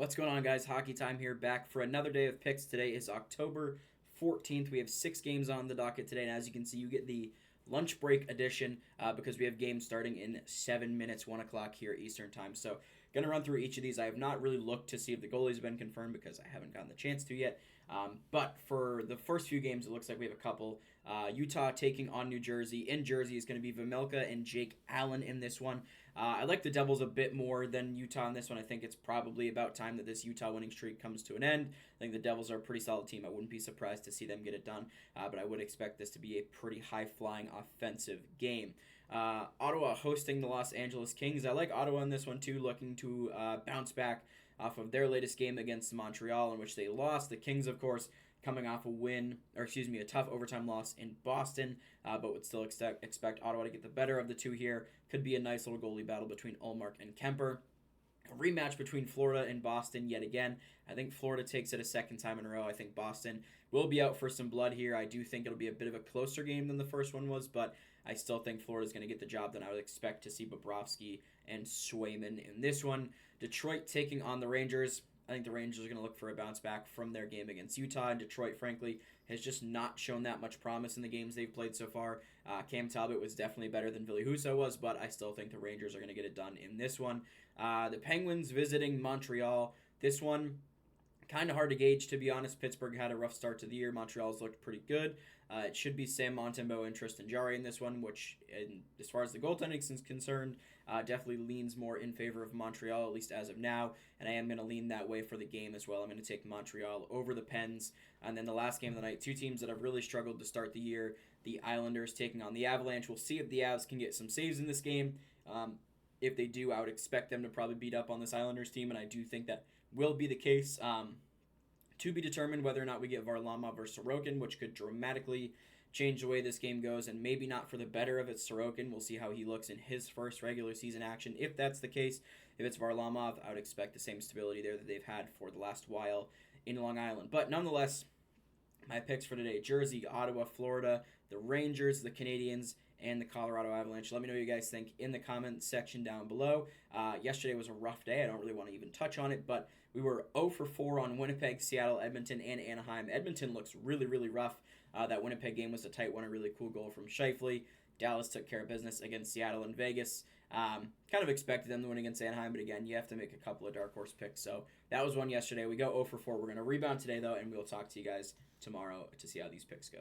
What's going on, guys? Hockey time here, back for another day of picks. Today is October 14th. We have 6 games on the docket today, and as you can see, you get the lunch break edition because we have games starting in 7 minutes, 1 o'clock here Eastern time. So, going to run through each of these. I have not really looked to see if the goalies have been confirmed because I haven't gotten the chance to yet. But for the first few games, it looks like we have a couple. Utah taking on New Jersey. In Jersey is going to be Vejmelka and Jake Allen in this one. I like the Devils a bit more than Utah in this one. I think it's probably about time that this Utah winning streak comes to an end. I think the Devils are a pretty solid team. I wouldn't be surprised to see them get it done, but I would expect this to be a pretty high-flying offensive game. Ottawa hosting the Los Angeles Kings. I like Ottawa in this one too, looking to bounce back off of their latest game against Montreal, in which they lost. The Kings, of course, coming off a tough overtime loss in Boston, but would still expect Ottawa to get the better of the two here. Could be a nice little goalie battle between Ullmark and Kemper. A rematch between Florida and Boston yet again. I think Florida takes it a second time in a row. I think Boston will be out for some blood here. I do think it'll be a bit of a closer game than the first one was, but I still think Florida's going to get the job done. I would expect to see Bobrovsky and Swayman in this one. Detroit taking on the Rangers. I think the Rangers are going to look for a bounce back from their game against Utah, and Detroit, frankly, has just not shown that much promise in the games they've played so far. Cam Talbot was definitely better than Ville Husso was, but I still think the Rangers are going to get it done in this one. The Penguins visiting Montreal. This one, kind of hard to gauge, to be honest. Pittsburgh had a rough start to the year. Montreal's looked pretty good. It should be Sam Montembeault and Tristan Jarry in this one, which, as far as the goaltending is concerned, definitely leans more in favor of Montreal, at least as of now. And I am going to lean that way for the game as well. I'm going to take Montreal over the Pens. And then the last game of the night, two teams that have really struggled to start the year. The Islanders taking on the Avalanche. We'll see if the Avs can get some saves in this game. If they do, I would expect them to probably beat up on this Islanders team, and I do think that will be the case. To be determined whether or not we get Varlamov or Sorokin, which could dramatically change the way this game goes, and maybe not for the better of it. Sorokin, we'll see how he looks in his first regular season action. If that's the case, if it's Varlamov, I would expect the same stability there that they've had for the last while in Long Island. But nonetheless, my picks for today: Jersey, Ottawa, Florida, the Rangers, the Canadiens, and the Colorado Avalanche. Let me know what you guys think in the comment section down below. Yesterday was a rough day. I don't really want to even touch on it, but we were 0 for 4 on Winnipeg, Seattle, Edmonton, and Anaheim. Edmonton looks really, really rough. That Winnipeg game was a tight one, a really cool goal from Scheifele. Dallas took care of business against Seattle and Vegas. Kind of expected them to win against Anaheim, but again, you have to make a couple of dark horse picks. So that was one yesterday. We go 0 for 4. We're going to rebound today, though, and we'll talk to you guys tomorrow to see how these picks go.